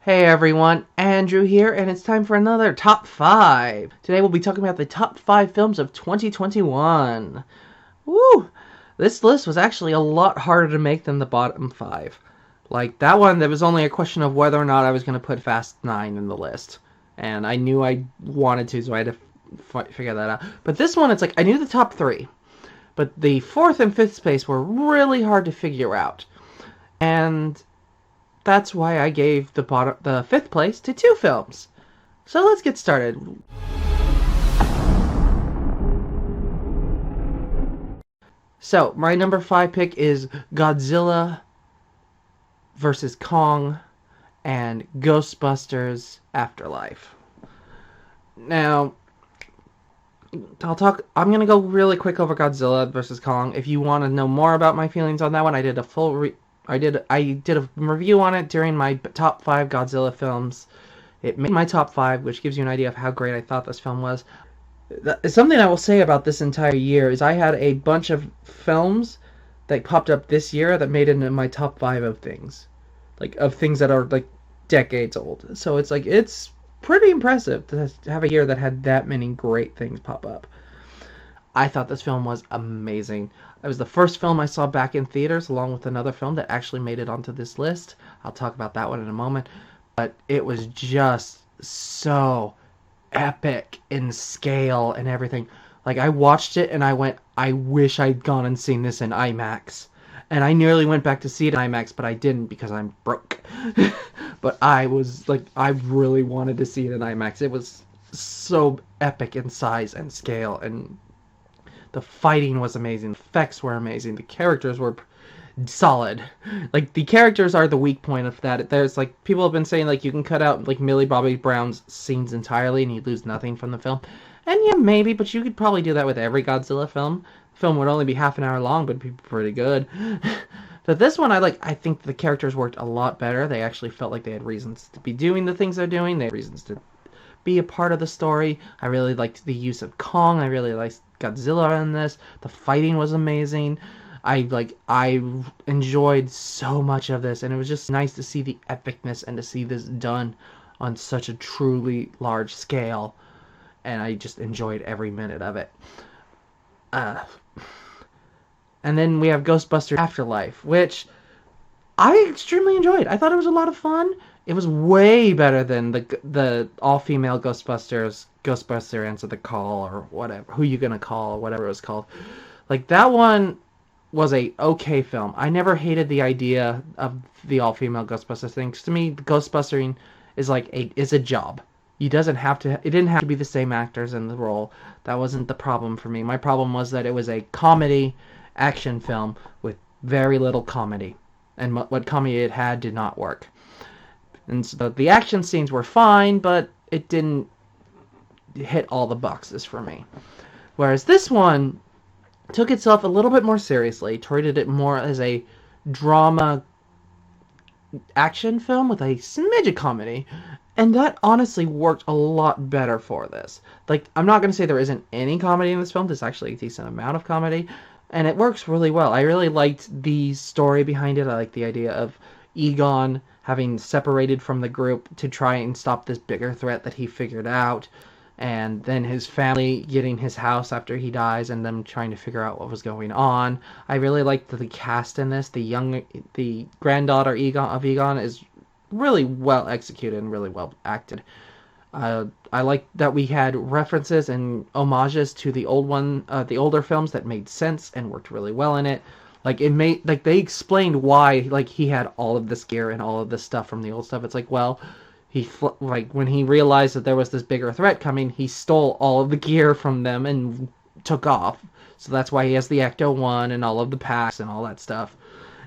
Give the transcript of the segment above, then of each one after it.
Hey everyone, Andrew here, and it's time for another Top 5. Today we'll be talking about the top 5 films of 2021. Woo! This list was actually a lot harder to make than the bottom 5. Like, that one, there was only a question of whether or not I was going to put Fast 9 in the list. And I knew I wanted to, so I had to figure that out. But this one, it's like, I knew the top 3. But the 4th and 5th space were really hard to figure out. And that's why I gave the 5th place to 2 films. So let's get started. So my number 5 pick is Godzilla vs. Kong and Ghostbusters Afterlife. Now, I'm gonna go really quick over Godzilla vs. Kong. If you want to know more about my feelings on that one, I did a review on it during my top 5 Godzilla films. It made my top 5, which gives you an idea of how great I thought this film was. Something I will say about this entire year is I had a bunch of films that popped up this year that made it into my top 5 of things. Like, of things that are, like, decades old. So it's like, it's pretty impressive to have a year that had that many great things pop up. I thought this film was amazing. It was the first film I saw back in theaters, along with another film that actually made it onto this list. I'll talk about that one in a moment. But it was just so epic in scale and everything. Like, I watched it and I went, I wish I'd gone and seen this in IMAX. And I nearly went back to see it in IMAX, but I didn't because I'm broke. But I was like, I really wanted to see it in IMAX. It was so epic in size and scale, and the fighting was amazing. The effects were amazing. The characters were solid. Like, the characters are the weak point of that. There's, like, people have been saying, like, you can cut out, like, Millie Bobby Brown's scenes entirely and you lose nothing from the film. And yeah, maybe, but you could probably do that with every Godzilla film. The film would only be half an hour long, but it'd be pretty good. But this one, I think the characters worked a lot better. They actually felt like they had reasons to be doing the things they're doing. They had reasons to be a part of the story. I really liked the use of Kong. I really liked Godzilla in this. The fighting was amazing. I enjoyed so much of this, and it was just nice to see the epicness and to see this done on such a truly large scale, and I just enjoyed every minute of it. And then we have Ghostbusters Afterlife, which I extremely enjoyed. I thought it was a lot of fun. It was way better than the all-female Ghostbusters, Ghostbuster Answer the Call, or whatever, Who You Gonna Call, or whatever it was called. Like, that one was a okay film. I never hated the idea of the all-female Ghostbusters thing. 'Cause to me, Ghostbustering is like is a job. It didn't have to be the same actors in the role. That wasn't the problem for me. My problem was that it was a comedy action film with very little comedy, and what comedy it had did not work. And so the action scenes were fine, but it didn't hit all the boxes for me. Whereas this one took itself a little bit more seriously, treated it more as a drama action film with a smidge of comedy, and that honestly worked a lot better for this. Like, I'm not going to say there isn't any comedy in this film. There's actually a decent amount of comedy, and it works really well. I really liked the story behind it. I liked the idea of Egon having separated from the group to try and stop this bigger threat that he figured out, and then his family getting his house after he dies and them trying to figure out what was going on. I really liked the cast in this. The granddaughter Egon is really well executed and really well acted. I like that we had references and homages to the older films that made sense and worked really well in it. Like, they explained why, like, he had all of this gear and all of this stuff from the old stuff. It's like, well, when he realized that there was this bigger threat coming, he stole all of the gear from them and took off. So that's why he has the Ecto-1 and all of the packs and all that stuff.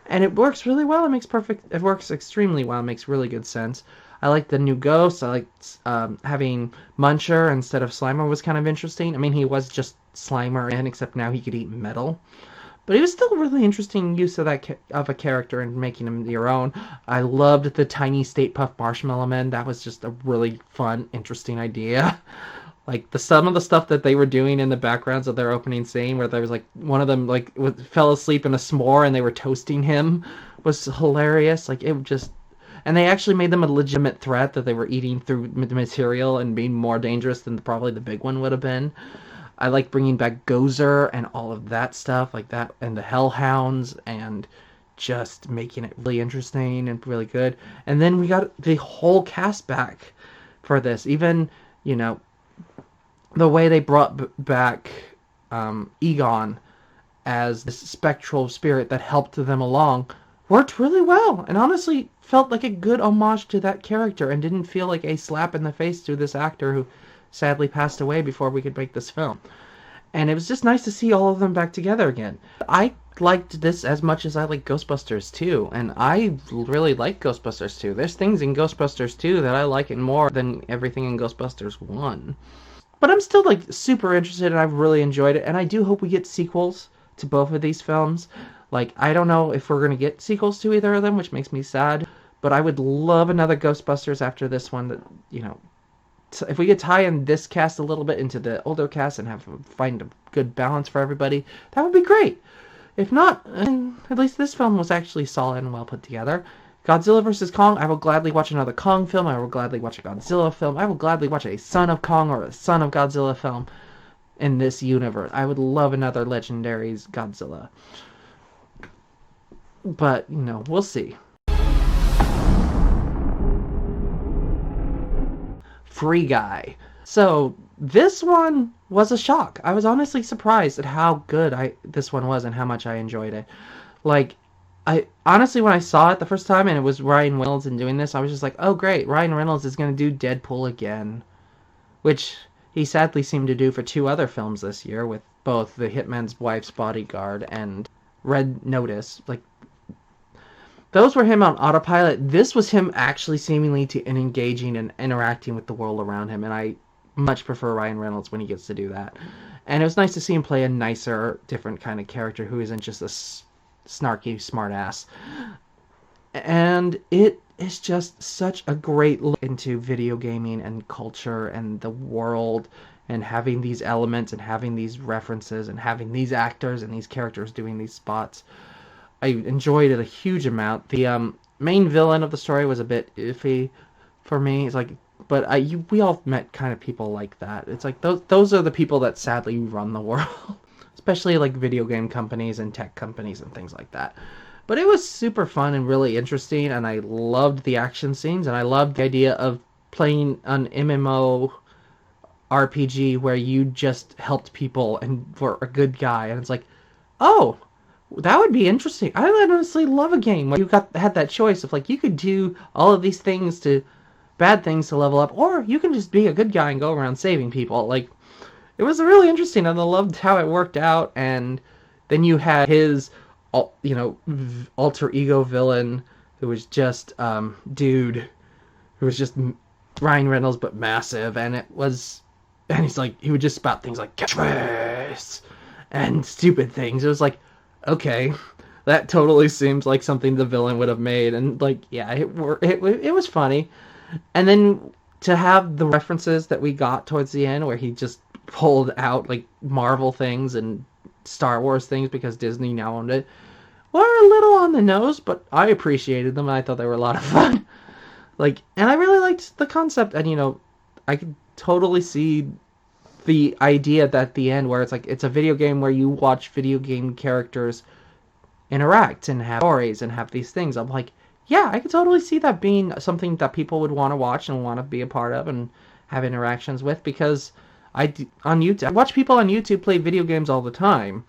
And it works really well. It works extremely well. It makes really good sense. I like the new ghosts. I liked having Muncher instead of Slimer was kind of interesting. I mean, he was just Slimer, except now he could eat metal. But it was still a really interesting use of of a character and making him your own. I loved the tiny Stay Puft Marshmallow Men. That was just a really fun, interesting idea. Like, some of the stuff that they were doing in the backgrounds of their opening scene, where there was, like, one of them, like, fell asleep in a s'more and they were toasting him, was hilarious. Like, it just... And they actually made them a legitimate threat that they were eating through the material and being more dangerous than probably the big one would have been. I like bringing back Gozer and all of that stuff like that, and the Hellhounds, and just making it really interesting and really good. And then we got the whole cast back for this. Even, you know, the way they brought back Egon as this spectral spirit that helped them along worked really well, and honestly felt like a good homage to that character and didn't feel like a slap in the face to this actor who sadly passed away before we could make this film. And it was just nice to see all of them back together again. I liked this as much as I like Ghostbusters 2, and I really like Ghostbusters 2. There's things in Ghostbusters 2 that I like it more than everything in Ghostbusters 1. But I'm still like super interested, and I've really enjoyed it, and I do hope we get sequels to both of these films. Like, I don't know if we're going to get sequels to either of them, which makes me sad, but I would love another Ghostbusters after this one that, you know, if we could tie in this cast a little bit into the older cast and find a good balance for everybody, that would be great. If not, at least this film was actually solid and well put together. Godzilla vs. Kong, I will gladly watch another Kong film. I will gladly watch a Godzilla film. I will gladly watch a Son of Kong or a Son of Godzilla film in this universe. I would love another Legendaries Godzilla. But, you know, we'll see. Free Guy. So this one was a shock. I was honestly surprised at how good this one was and how much I enjoyed it. Like, I honestly, when I saw it the first time and it was Ryan Reynolds and doing this, I was just like, oh great, Ryan Reynolds is going to do Deadpool again. Which he sadly seemed to do for 2 other films this year, with both The Hitman's Wife's Bodyguard and Red Notice. Like, those were him on autopilot. This was him actually seemingly engaging and interacting with the world around him, and I much prefer Ryan Reynolds when he gets to do that. And it was nice to see him play a nicer, different kind of character who isn't just a snarky smartass. And it is just such a great look into video gaming and culture and the world, and having these elements and having these references and having these actors and these characters doing these spots. I enjoyed it a huge amount. The main villain of the story was a bit iffy for me. It's like, but we all met kind of people like that. It's like those are the people that sadly run the world, especially like video game companies and tech companies and things like that. But it was super fun and really interesting, and I loved the action scenes, and I loved the idea of playing an MMO RPG where you just helped people and were a good guy, and it's like, oh, that would be interesting. I honestly love a game where you had that choice of like, you could do all of these bad things to level up, or you can just be a good guy and go around saving people. Like, it was really interesting, and I loved how it worked out. And then you had his, you know, alter ego villain who was just dude who was just Ryan Reynolds but massive, and he's like, he would just spout things like catchphrase and stupid things. It was like, okay, that totally seems like something the villain would have made, and like, yeah, it was funny. And then to have the references that we got towards the end, where he just pulled out like Marvel things and Star Wars things because Disney now owned it, were a little on the nose, but I appreciated them, and I thought they were a lot of fun. Like, and I really liked the concept, and you know, I could totally see the idea that at the end where it's like, it's a video game where you watch video game characters interact and have stories and have these things. I'm like, yeah, I could totally see that being something that people would want to watch and want to be a part of and have interactions with, because I watch people on YouTube play video games all the time.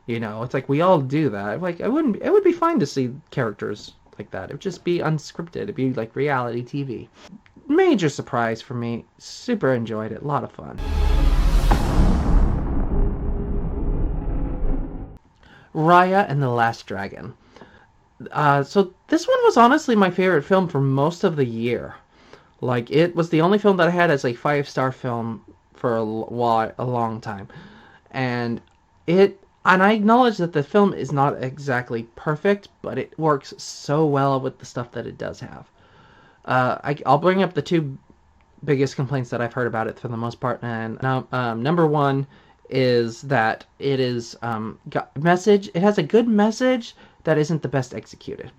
You know, it's like we all do that. Like, it would be fine to see characters like that. It would just be unscripted. It'd be like reality TV. Major surprise for me. Super enjoyed it. A lot of fun. Raya and the Last Dragon. So this one was honestly my favorite film for most of the year. Like, it was the only film that I had as a 5-star film for a long time. And I acknowledge that the film is not exactly perfect, but it works so well with the stuff that it does have. I'll bring up the 2 biggest complaints that I've heard about it for the most part. And number 1 is that it is it has a good message that isn't the best executed.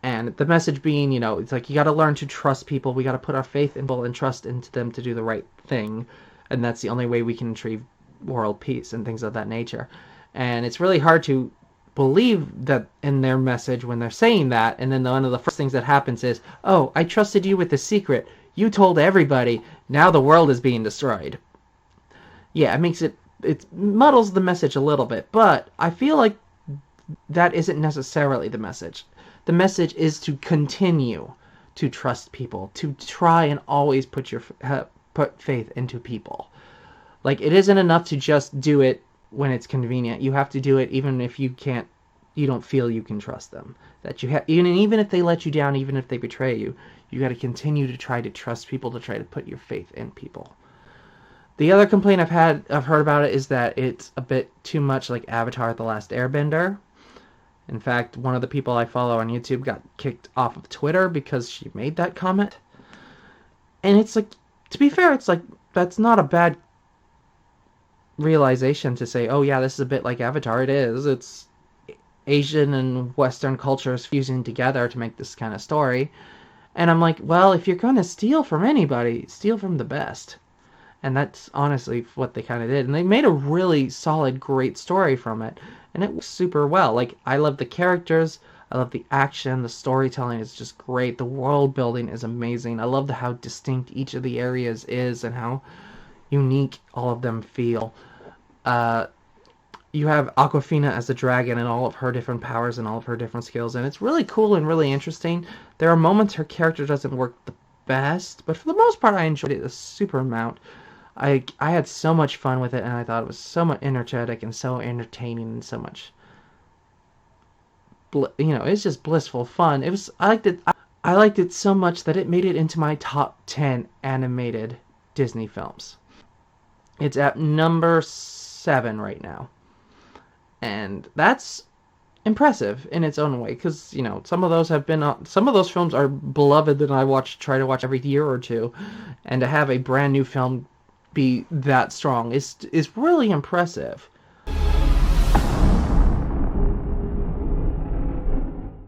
And the message being, it's like you got to learn to trust people. We got to put our faith in people and trust into them to do the right thing. And that's the only way we can achieve world peace and things of that nature. And it's really hard to believe that in their message when they're saying that. And then one of the first things that happens is, oh, I trusted you with a secret. You told everybody. Now the world is being destroyed. Yeah, it muddles the message a little bit. But I feel like that isn't necessarily the message. The message is to continue to trust people, to try and always put faith into people. Like, it isn't enough to just do it when it's convenient. You have to do it even if you don't feel you can trust them. That even if they let you down, even if they betray you, you got to continue to try to trust people, to try to put your faith in people. The other complaint I've heard about it is that it's a bit too much like Avatar: The Last Airbender. In fact, one of the people I follow on YouTube got kicked off of Twitter because she made that comment. And it's like, to be fair, it's like, that's not a bad realization to say, oh yeah, this is a bit like Avatar. It is. It's Asian and Western cultures fusing together to make this kind of story. And I'm like, well, if you're going to steal from anybody, steal from the best. And that's honestly what they kind of did. And they made a really solid, great story from it. And it was super well. Like, I love the characters. I love the action. The storytelling is just great. The world building is amazing. I love how distinct each of the areas is and how unique all of them feel. You have Awkwafina as a dragon and all of her different powers and all of her different skills. And it's really cool and really interesting. There are moments her character doesn't work the best. But for the most part, I enjoyed it a super amount. I had so much fun with it, and I thought it was so much energetic and so entertaining and so much, it's just blissful fun. I liked it so much that it made it into my top 10 animated Disney films. It's at number 7 right now, and that's impressive in its own way, because some of those films are beloved that I try to watch every year or two, and to have a brand new film be that strong is really impressive.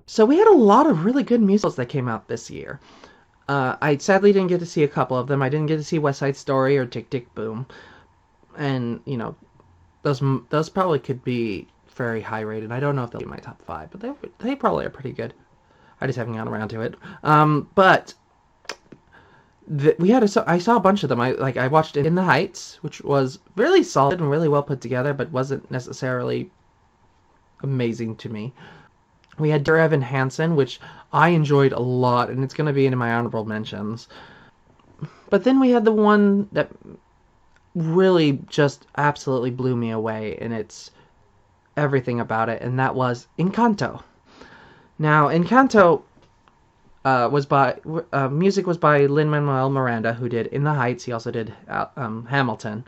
So we had a lot of really good musicals that came out this year. I sadly didn't get to see a couple of them. I didn't get to see West Side Story or Tick, Tick, Boom. And, those probably could be very high rated. I don't know if they'll be in my top 5, but they probably are pretty good. I just haven't gotten around to it. But I saw a bunch of them. I watched In the Heights, which was really solid and really well put together, but wasn't necessarily amazing to me. We had Dear Evan Hansen, which I enjoyed a lot, and it's going to be in my honorable mentions. But then we had the one that really just absolutely blew me away, and it's everything about it, and that was Encanto. Now, Encanto music was by Lin-Manuel Miranda, who did In the Heights. He also did Hamilton.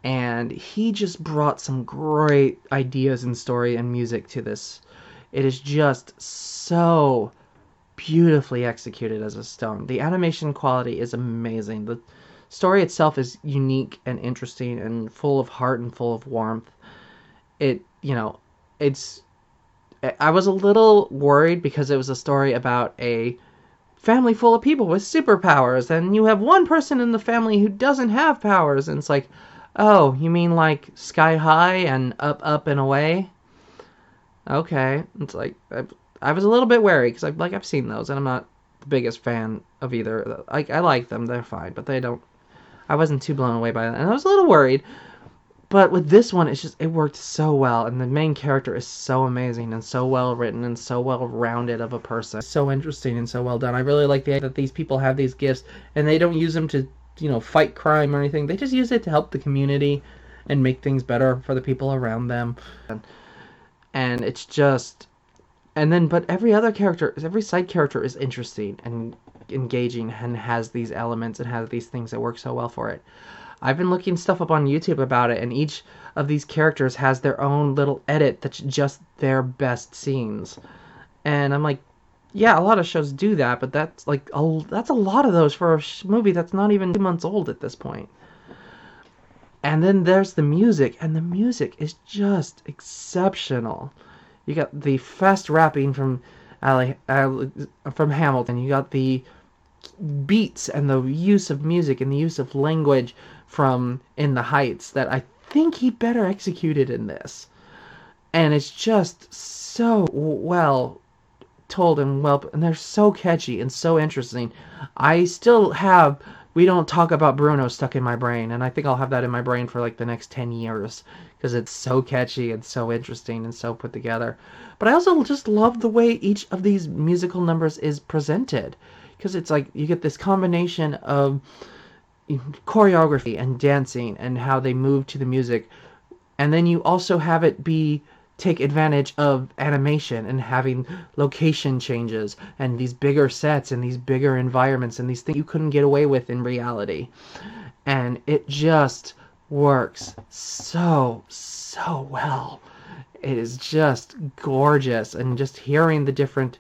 And he just brought some great ideas and story and music to this. It is just so beautifully executed as a stone. The animation quality is amazing. The story itself is unique and interesting and full of heart and full of warmth. I was a little worried because it was a story about a family full of people with superpowers, and you have one person in the family who doesn't have powers, and it's like, oh, you mean like Sky High and Up, Up, and Away? Okay. It's like, I was a little bit wary, because I've seen those, and I'm not the biggest fan of either. I like them, they're fine, but I wasn't too blown away by them, and I was a little worried. But with this one, it worked so well, and the main character is so amazing and so well written and so well rounded of a person. So interesting and so well done. I really like the idea that these people have these gifts, and they don't use them to, fight crime or anything. They just use it to help the community and make things better for the people around them. And it's just, but every side character is interesting and engaging and has these elements and has these things that work so well for it. I've been looking stuff up on YouTube about it, and each of these characters has their own little edit that's just their best scenes. And I'm like, yeah, a lot of shows do that, but that's a lot of those for a movie that's not even 2 months old at this point. And then there's the music, and the music is just exceptional. You got the fast rapping from from Hamilton. You got the beats and the use of music and the use of language from In the Heights that I think he better executed in this. And it's just so well told and they're so catchy and so interesting. I still have We Don't Talk About Bruno stuck in my brain, and I think I'll have that in my brain for like the next 10 years because it's so catchy and so interesting and so put together. But I also just love the way each of these musical numbers is presented, because it's like you get this combination of choreography and dancing and how they move to the music, and then you also have it be take advantage of animation and having location changes and these bigger sets and these bigger environments and these things you couldn't get away with in reality. And it just works so well. It is just gorgeous, and just hearing the different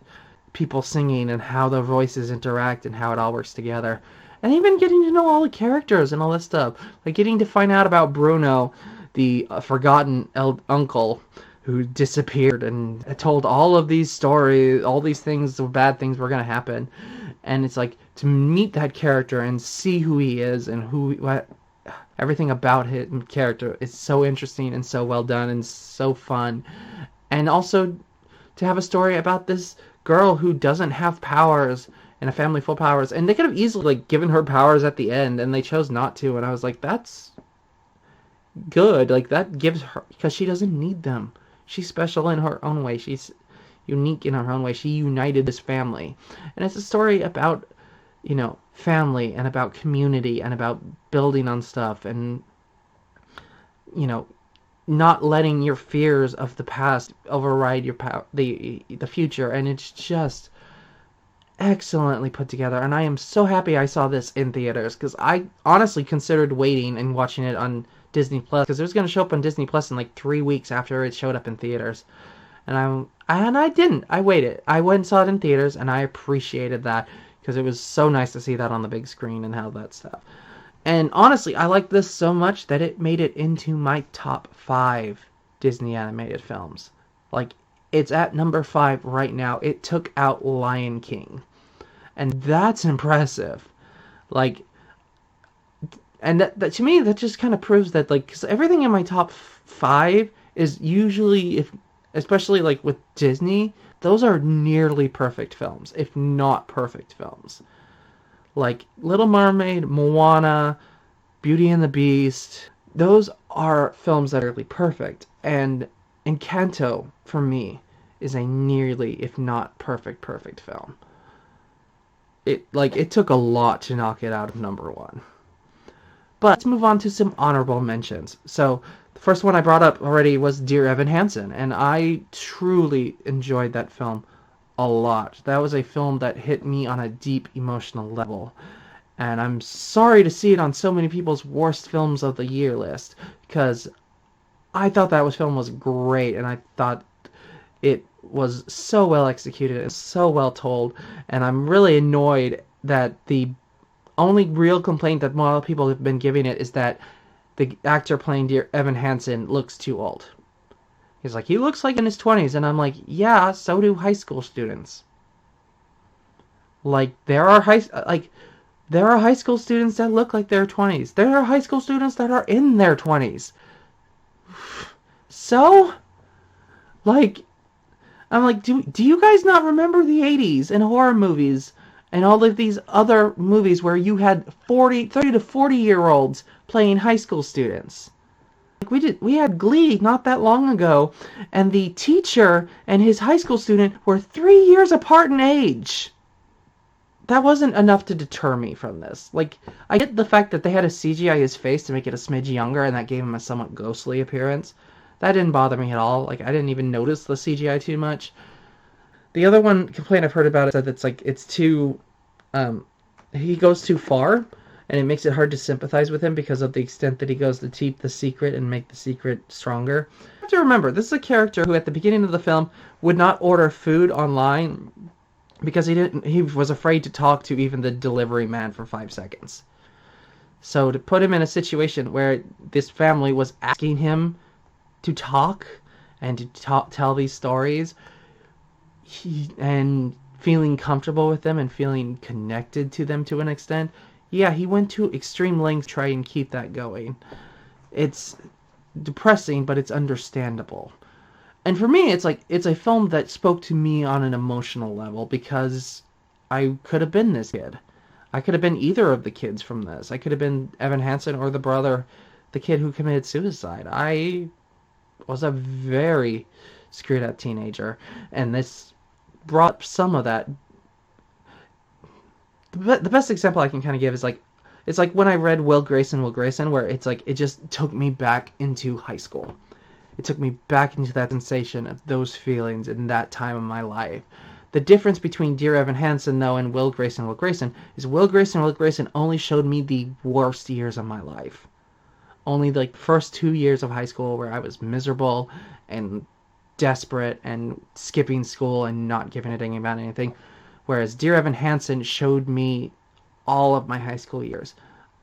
people singing and how the voices interact and how it all works together. And even getting to know all the characters and all that stuff. Like getting to find out about Bruno, the forgotten uncle who disappeared and told all of these stories, all these things, the bad things were going to happen. And it's like to meet that character and see who he is and everything about his character is so interesting and so well done and so fun. And also to have a story about this girl who doesn't have powers and a family full of powers, and they could have easily like given her powers at the end, and they chose not to. And I was like, that's good. Like that gives her, because she doesn't need them. She's special in her own way. She's unique in her own way. She united this family, and it's a story about family and about community and about building on stuff and not letting your fears of the past override the future. And it's just excellently put together, and I am so happy I saw this in theaters, because I honestly considered waiting and watching it on Disney Plus, because it was going to show up on Disney Plus in like 3 weeks after it showed up in theaters. And I didn't. I waited. I went and saw it in theaters, and I appreciated that, because it was so nice to see that on the big screen and how that stuff. And honestly, I liked this so much that it made it into my top 5 Disney animated films. Like, it's at number 5 right now. It took out Lion King. And that's impressive. Like, and that to me, that just kind of proves that, like, because everything in my top 5 is usually, especially like with Disney, those are nearly perfect films, if not perfect films. Like Little Mermaid, Moana, Beauty and the Beast, those are films that are really perfect. And Encanto, for me, is a nearly, if not perfect film. It took a lot to knock it out of number 1. But let's move on to some honorable mentions. So the first one I brought up already was Dear Evan Hansen, and I truly enjoyed that film a lot. That was a film that hit me on a deep emotional level. And I'm sorry to see it on so many people's worst films of the year list, because I thought that film was great, and I thought it was so well executed and so well told. And I'm really annoyed that the only real complaint that a lot of people have been giving it is that the actor playing Dear Evan Hansen looks too old. He's like, he looks like in his 20s, and I'm like, yeah, so do high school students. Like, there are high school students that look like they're 20s. There are high school students that are in their 20s. So, like, I'm like, do you guys not remember the 80s and horror movies and all of these other movies where you had 30 to 40-year-olds playing high school students? Like we had Glee not that long ago, and the teacher and his high school student were 3 years apart in age. That wasn't enough to deter me from this. Like, I get the fact that they had to CGI his face to make it a smidge younger, and that gave him a somewhat ghostly appearance. That didn't bother me at all. Like, I didn't even notice the CGI too much. The other complaint I've heard about is that it's too, he goes too far, and it makes it hard to sympathize with him because of the extent that he goes to keep the secret and make the secret stronger. You have to remember, this is a character who at the beginning of the film would not order food online because he was afraid to talk to even the delivery man for 5 seconds. So to put him in a situation where this family was asking him to talk and to tell these stories, and feeling comfortable with them and feeling connected to them to an extent. Yeah, he went to extreme lengths to try and keep that going. It's depressing, but it's understandable. And for me, it's a film that spoke to me on an emotional level because I could have been this kid. I could have been either of the kids from this. I could have been Evan Hansen or the brother, the kid who committed suicide. I was a very screwed up teenager, and this brought some of that. The best example I can kind of give is like, it's like when I read Will Grayson, Will Grayson, where it's like it just took me back into high school. It took me back into that sensation of those feelings in that time of my life. The difference between Dear Evan Hansen, though, and Will Grayson, Will Grayson, is Will Grayson, Will Grayson only showed me the worst years of my life. Only like the first 2 years of high school where I was miserable and desperate and skipping school and not giving a dang about anything. Whereas Dear Evan Hansen showed me all of my high school years.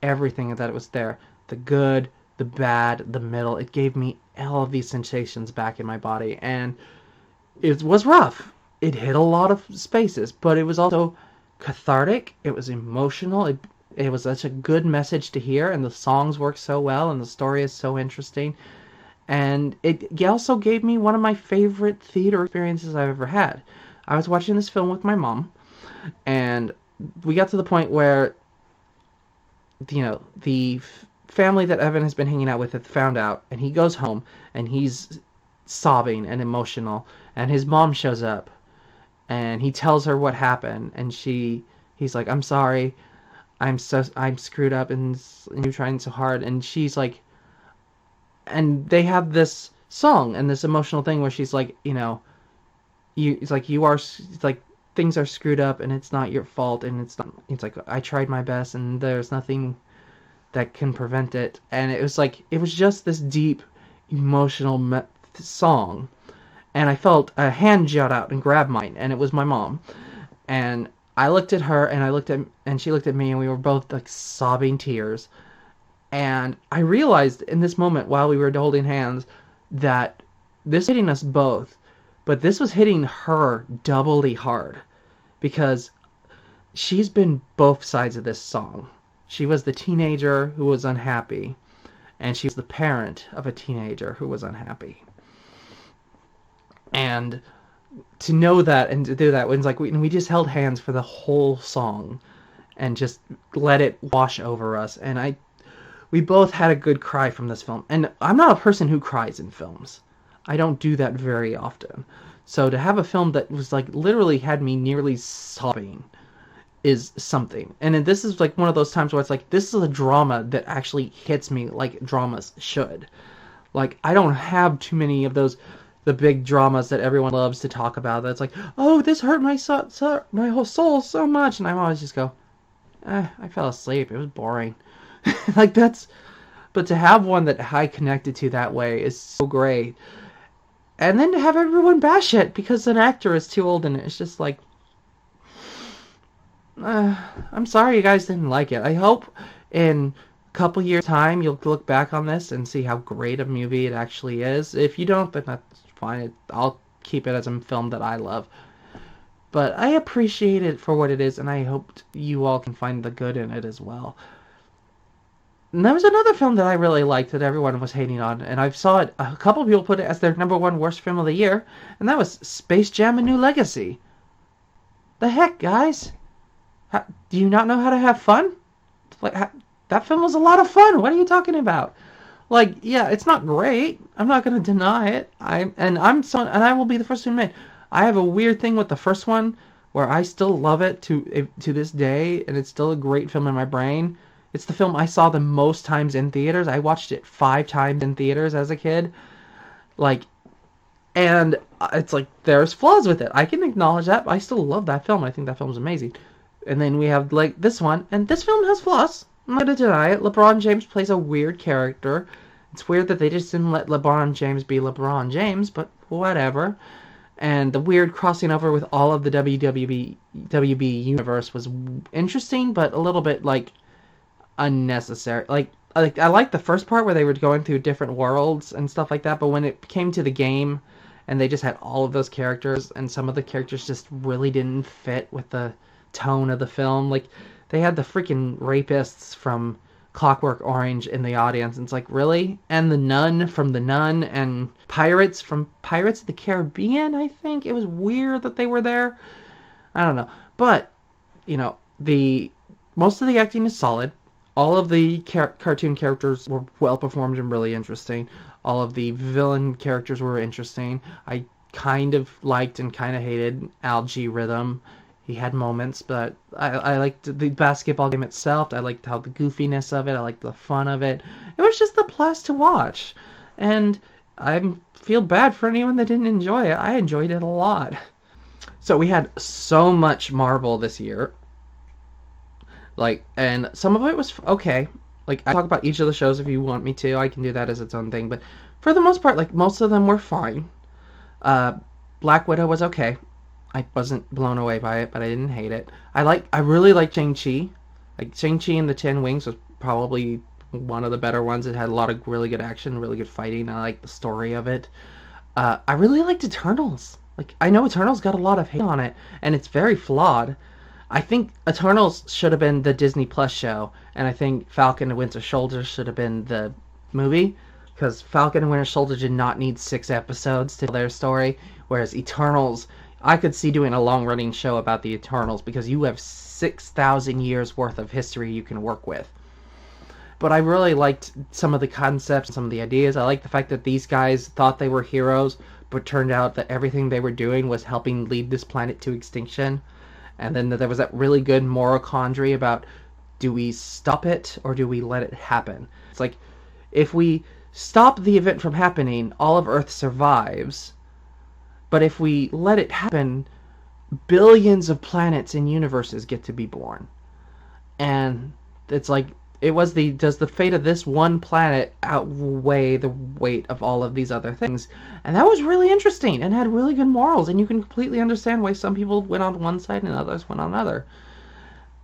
Everything that was there. The good, the bad, the middle. It gave me all of these sensations back in my body. And it was rough. It hit a lot of spaces, but it was also cathartic. It was emotional. It was such a good message to hear, and the songs work so well, and the story is so interesting. And it also gave me one of my favorite theater experiences I've ever had. I was watching this film with my mom, and we got to the point where, the family that Evan has been hanging out with had found out, and he goes home, and he's sobbing and emotional, and his mom shows up, and he tells her what happened, and he's like, I'm sorry, I'm screwed up, and you're trying so hard, and she's like, and they have this song and this emotional thing where she's like, it's like things are screwed up, and it's not your fault, and it's like, I tried my best, and there's nothing that can prevent it, and it was just this deep, emotional song. And I felt a hand jut out and grab mine, and it was my mom. And I looked at her, and she looked at me, and we were both like sobbing tears. And I realized in this moment while we were holding hands that this was hitting us both, but this was hitting her doubly hard because she's been both sides of this song. She was the teenager who was unhappy, and she was the parent of a teenager who was unhappy. And to know that and to do that, when it's like we just held hands for the whole song and just let it wash over us, and we both had a good cry from this film. And I'm not a person who cries in films. I don't do that very often. So to have a film that was like literally had me nearly sobbing is something. And this is like one of those times where it's like, this is a drama that actually hits me like dramas should. Like, I don't have too many of those, the big dramas that everyone loves to talk about. That's like, oh, this hurt my my whole soul so much. And I always just go, I fell asleep. It was boring. Like, but to have one that I connected to that way is so great. And then to have everyone bash it because an actor is too old in it. It's just like, I'm sorry you guys didn't like it. I hope in a couple years' time you'll look back on this and see how great a movie it actually is. If you don't, then that's fine. I'll keep it as a film that I love. But I appreciate it for what it is, and I hope you all can find the good in it as well. And there was another film that I really liked that everyone was hating on, and I saw it, a couple of people put it as their #1 worst film of the year, and that was Space Jam: A New Legacy. The heck, guys? Do you not know how to have fun? Like, that film was a lot of fun. What are you talking about? Like, yeah, it's not great. I'm not going to deny it. And I will be the first to admit, I have a weird thing with the first one where I still love it to this day, and it's still a great film in my brain. It's the film I saw the most times in theaters. I watched it 5 times in theaters as a kid. Like, and it's like, there's flaws with it. I can acknowledge that, but I still love that film. I think that film's amazing. And then we have, like, this one, and this film has flaws. I'm not going to deny it. LeBron James plays a weird character. It's weird that they just didn't let LeBron James be LeBron James, but whatever. And the weird crossing over with all of the WB universe was interesting, but a little bit, like, unnecessary. Like I like the first part where they were going through different worlds and stuff like that, but when it came to the game and they just had all of those characters, and some of the characters just really didn't fit with the tone of the film. Like, they had the freaking rapists from Clockwork Orange in the audience, and it's like, really? And the nun from The Nun, and pirates from Pirates of the Caribbean, I think. It was weird that they were there. I don't know. But, the most of the acting is solid. All of the cartoon characters were well performed and really interesting. All of the villain characters were interesting. I kind of liked and kind of hated Algae Rhythm. He had moments, but I liked the basketball game itself. I liked how the goofiness of it. I liked the fun of it. It was just a blast to watch. And I feel bad for anyone that didn't enjoy it. I enjoyed it a lot. So we had so much Marvel this year. And some of it was okay. I talk about each of the shows if you want me to. I can do that as its own thing. But for the most part, most of them were fine. Black Widow was okay. I wasn't blown away by it, but I didn't hate it. I really liked Shang-Chi. Shang-Chi and the Ten Wings was probably one of the better ones. It had a lot of really good action, really good fighting. I liked the story of it. I really liked Eternals. I know Eternals got a lot of hate on it, and it's very flawed. I think Eternals should have been the Disney Plus show, and I think Falcon and Winter Soldier should have been the movie, because Falcon and Winter Soldier did not need 6 episodes to tell their story, whereas Eternals, I could see doing a long-running show about the Eternals, because you have 6,000 years worth of history you can work with. But I really liked some of the concepts, some of the ideas. I liked the fact that these guys thought they were heroes, but turned out that everything they were doing was helping lead this planet to extinction. And then there was that really good moral quandary about, do we stop it or do we let it happen? It's like, if we stop the event from happening, all of Earth survives. But if we let it happen, billions of planets and universes get to be born. And it's like, does the fate of this one planet outweigh the weight of all of these other things? And that was really interesting and had really good morals, and you can completely understand why some people went on one side and others went on another.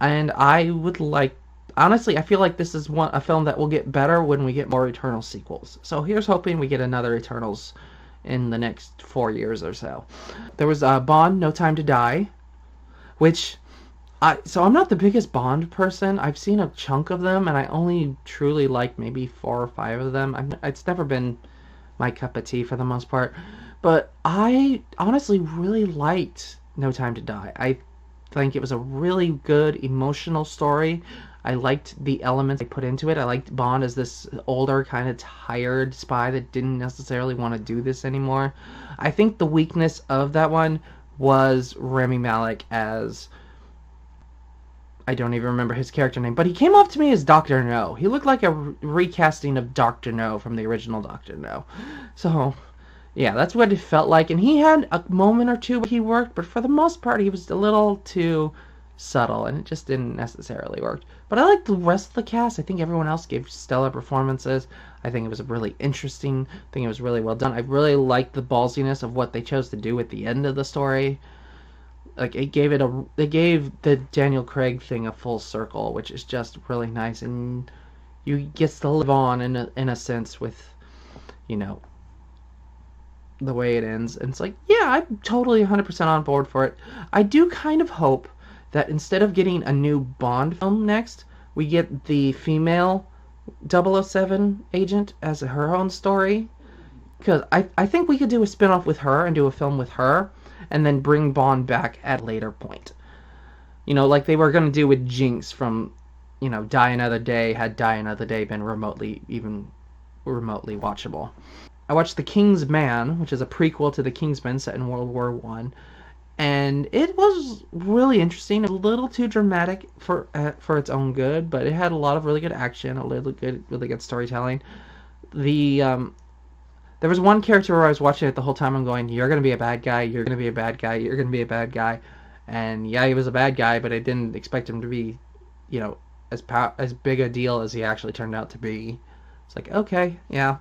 And honestly, I feel like this is a film that will get better when we get more Eternals sequels. So here's hoping we get another Eternals in the next 4 years or so. There was Bond, No Time to Die, which... So I'm not the biggest Bond person. I've seen a chunk of them, and I only truly like maybe 4 or 5 of them. It's never been my cup of tea for the most part. But I honestly really liked No Time to Die. I think it was a really good emotional story. I liked the elements they put into it. I liked Bond as this older, kind of tired spy that didn't necessarily want to do this anymore. I think the weakness of that one was Rami Malek as... I don't even remember his character name, but he came off to me as Dr. No. He looked like a recasting of Dr. No from the original Dr. No. So, yeah, that's what it felt like. And he had a moment or two where he worked, but for the most part, he was a little too subtle, and it just didn't necessarily work. But I liked the rest of the cast. I think everyone else gave stellar performances. I think it was really interesting. I think it was really well done. I really liked the ballsiness of what they chose to do at the end of the story. It gave the Daniel Craig thing a full circle, which is just really nice, and you get to live on in a sense with, the way it ends. And it's like, yeah, I'm totally 100% on board for it. I do kind of hope that instead of getting a new Bond film next, we get the female 007 agent as her own story, because I think we could do a spin-off with her and do a film with her, and then bring Bond back at a later point. Like they were going to do with Jinx from, Die Another Day, had Die Another Day been remotely watchable. I watched The King's Man, which is a prequel to The Kingsman set in World War I, and it was really interesting. A little too dramatic for its own good, but it had a lot of really good action, really good storytelling. There was one character where I was watching it the whole time. I'm going, you're going to be a bad guy, you're going to be a bad guy, you're going to be a bad guy. And yeah, he was a bad guy, but I didn't expect him to be, as big a deal as he actually turned out to be. It's like, okay, yeah.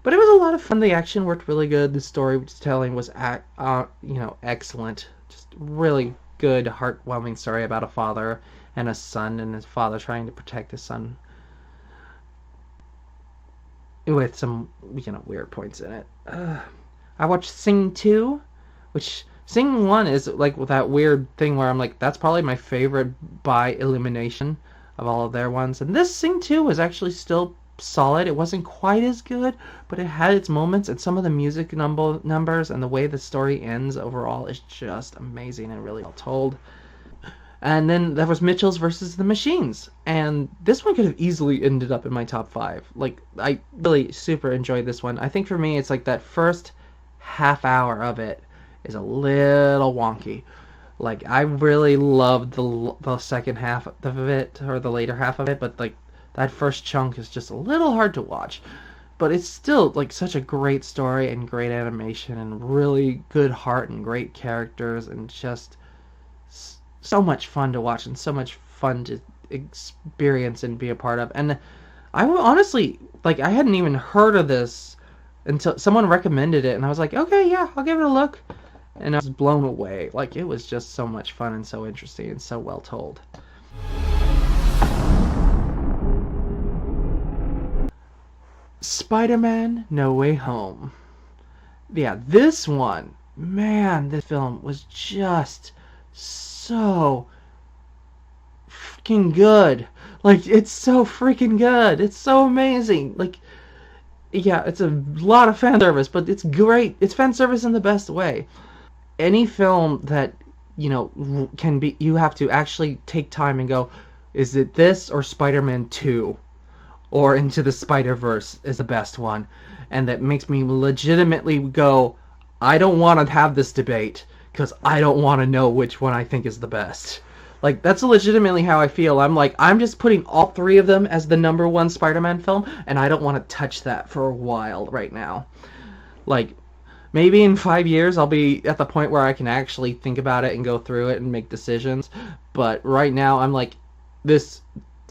But it was a lot of fun. The action worked really good. The storytelling was, excellent. Just really good, heartwarming story about a father and a son, and his father trying to protect his son. With some, weird points in it. I watched Sing 2, which Sing 1 is like that weird thing where I'm like, that's probably my favorite by elimination of all of their ones. And this Sing 2 was actually still solid. It wasn't quite as good, but it had its moments, and some of the music numbers and the way the story ends overall is just amazing and really well told. And then there was Mitchell's versus the Machines, and this one could have easily ended up in my top 5. Like, I really super enjoyed this one. I think for me it's like that first half hour of it is a little wonky. Like, I really loved the second half of it, or the later half of it, but like that first chunk is just a little hard to watch. But it's still like such a great story and great animation and really good heart and great characters and just so much fun to watch and so much fun to experience and be a part of. And I honestly, like, I hadn't even heard of this until someone recommended it, and I was like, okay, yeah, I'll give it a look. And I was blown away. Like, it was just so much fun and so interesting and so well told. Spider-Man No Way Home. Yeah, this one, man, this film was just so freaking good. Like, it's so freaking good. It's so amazing. Like, yeah, it's a lot of fan service, but it's great. It's fan service in the best way. Any film that, you know, can be, you have to actually take time and go, is it this or Spider-Man 2? Or Into the Spider-Verse is the best one. And that makes me legitimately go, I don't want to have this debate, because I don't want to know which one I think is the best. Like, that's legitimately how I feel. I'm like, I'm just putting all three of them as the number one Spider-Man film, and I don't want to touch that for a while right now. Like, maybe in 5 years I'll be at the point where I can actually think about it and go through it and make decisions. But right now I'm like, this,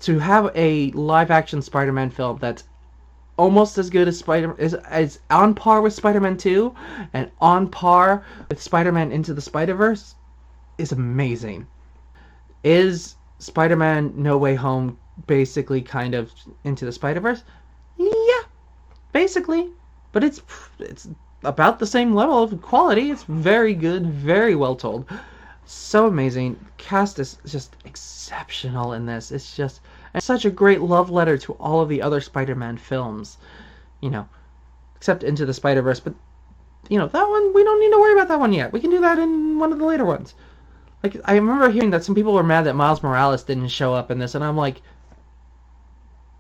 to have a live-action Spider-Man film that's almost as good as is on par with Spider-Man 2 and on par with Spider-Man Into the Spider-Verse is amazing. Is Spider-Man No Way Home basically kind of Into the Spider-Verse? Yeah, basically. But it's about the same level of quality. It's very good, very well told. So amazing. Cast is just exceptional in this. It's just such a great love letter to all of the other Spider-Man films. You know, except Into the Spider-Verse. But, you know, that one, we don't need to worry about that one yet. We can do that in one of the later ones. Like, I remember hearing that some people were mad that Miles Morales didn't show up in this, and I'm like,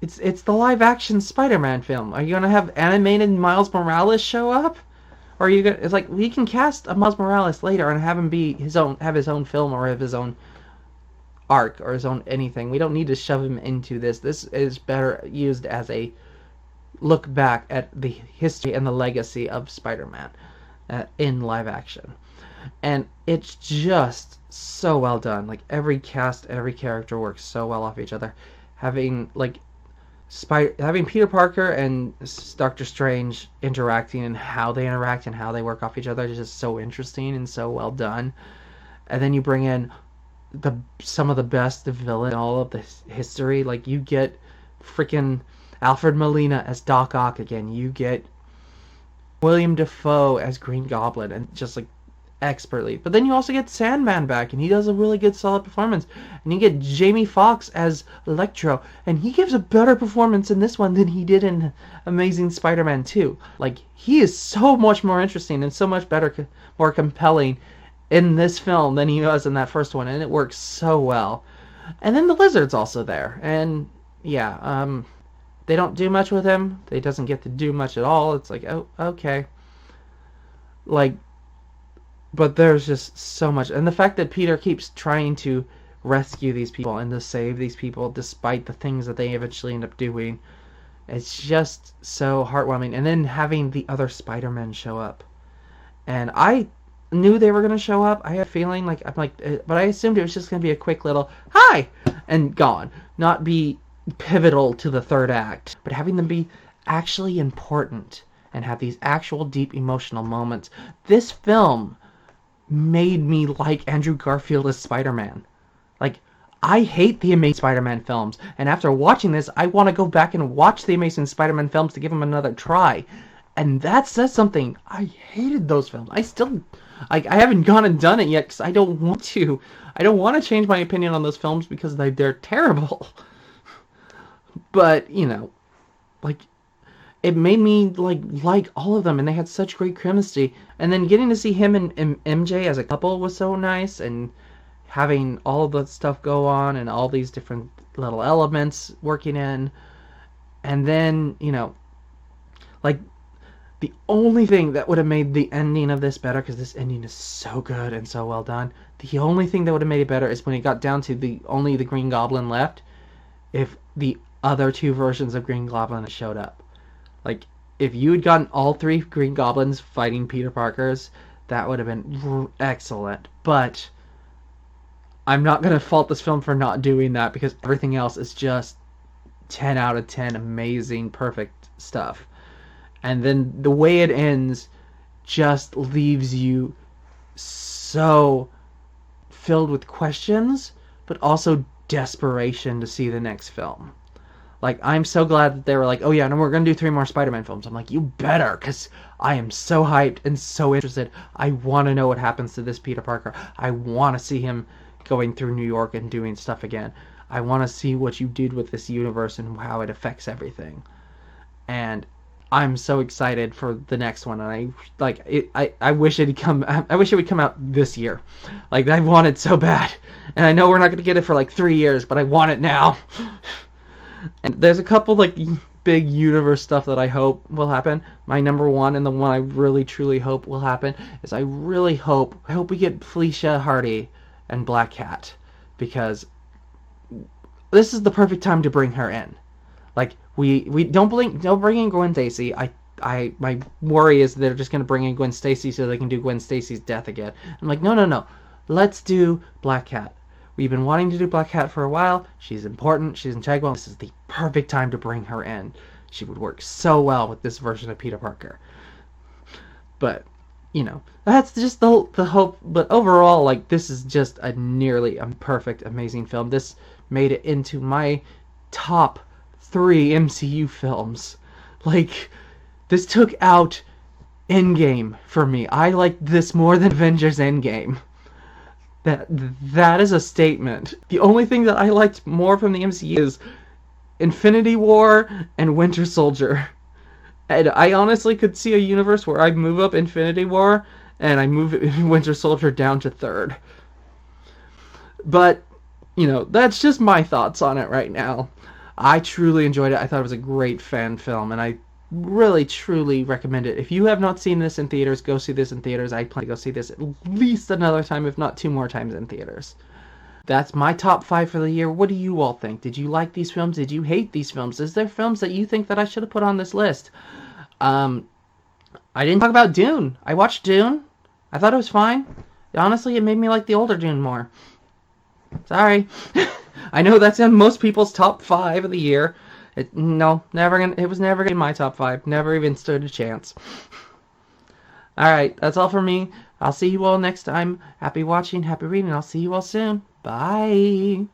it's the live-action Spider-Man film. Are you gonna have animated Miles Morales show up? Or are you gonna? It's like, we can cast a Miles Morales later and have him be have his own film or have his own arc or his own anything. We don't need to shove him into this. This is better used as a look back at the history and the legacy of Spider-Man in live action. And it's just so well done. Like, every cast, every character works so well off each other. Having Peter Parker and Doctor Strange interacting and how they interact and how they work off each other is just so interesting and so well done. And then you bring in some of the best villains in all of the history. Like, you get freaking Alfred Molina as Doc Ock again. You get William Dafoe as Green Goblin, and just like expertly. But then you also get Sandman back, and he does a really good solid performance. And you get Jamie Foxx as Electro, and he gives a better performance in this one than he did in Amazing Spider-Man 2. Like, he is so much more interesting and so much better, more compelling in this film than he was in that first one, and it works so well. And then the Lizard's also there, and yeah, they don't do much with him. They doesn't get to do much at all. It's like, oh, okay. Like, but there's just so much. And the fact that Peter keeps trying to rescue these people and to save these people despite the things that they eventually end up doing, it's just so heartwarming. And then having the other Spider-Men show up. And I knew they were going to show up. I had a feeling, but I assumed it was just going to be a quick little, hi, and gone. Not be pivotal to the third act. But having them be actually important and have these actual deep emotional moments. This film made me like Andrew Garfield as Spider-Man. Like, I hate the Amazing Spider-Man films, and after watching this, I want to go back and watch the Amazing Spider-Man films to give them another try. And that says something. I hated those films. I still, I haven't gone and done it yet because I don't want to. I don't want to change my opinion on those films because they're terrible. But, you know, like, it made me like all of them, and they had such great chemistry. And then getting to see him and MJ as a couple was so nice, and having all of the stuff go on and all these different little elements working in. And then, you know, like, the only thing that would have made the ending of this better, because this ending is so good and so well done, the only thing that would have made it better is when it got down to only the Green Goblin left, if the other two versions of Green Goblin had showed up. Like, if you had gotten all three Green Goblins fighting Peter Parkers, that would have been excellent. But I'm not going to fault this film for not doing that, because everything else is just 10 out of 10 amazing, perfect stuff. And then the way it ends just leaves you so filled with questions, but also desperation to see the next film. Like, I'm so glad that they were like, oh yeah, no, we're going to do 3 more Spider-Man films. I'm like, you better, because I am so hyped and so interested. I want to know what happens to this Peter Parker. I want to see him going through New York and doing stuff again. I want to see what you did with this universe and how it affects everything. And I'm so excited for the next one, and I wish it would come out this year. Like, I want it so bad, and I know we're not going to get it for like 3 years, but I want it now. And there's a couple like big universe stuff that I hope will happen. My number one, and the one I really truly hope will happen, is I hope we get Felicia Hardy and Black Cat, because this is the perfect time to bring her in. Like, we don't bring in Gwen Stacy. My worry is they're just gonna bring in Gwen Stacy so they can do Gwen Stacy's death again. I'm like, no. Let's do Black Cat. We've been wanting to do Black Cat for a while. She's important. She's integral. This is the perfect time to bring her in. She would work so well with this version of Peter Parker. But, you know, that's just the hope. But overall, like, this is just a nearly perfect, amazing film. This made it into my top 3 MCU films. Like, this took out Endgame for me. I liked this more than Avengers Endgame. That is a statement. The only thing that I liked more from the MCU is Infinity War and Winter Soldier. And I honestly could see a universe where I move up Infinity War and I move Winter Soldier down to 3rd. But, you know, that's just my thoughts on it right now. I truly enjoyed it. I thought it was a great fan film, and I really, truly recommend it. If you have not seen this in theaters, go see this in theaters. I plan to go see this at least another time, if not 2 more times in theaters. That's my top 5 for the year. What do you all think? Did you like these films? Did you hate these films? Is there films that you think that I should have put on this list? I didn't talk about Dune. I watched Dune. I thought it was fine. Honestly, it made me like the older Dune more. Sorry. I know that's in most people's top 5 of the year. It was never gonna be in my top 5. Never even stood a chance. Alright, that's all for me. I'll see you all next time. Happy watching, happy reading. I'll see you all soon. Bye.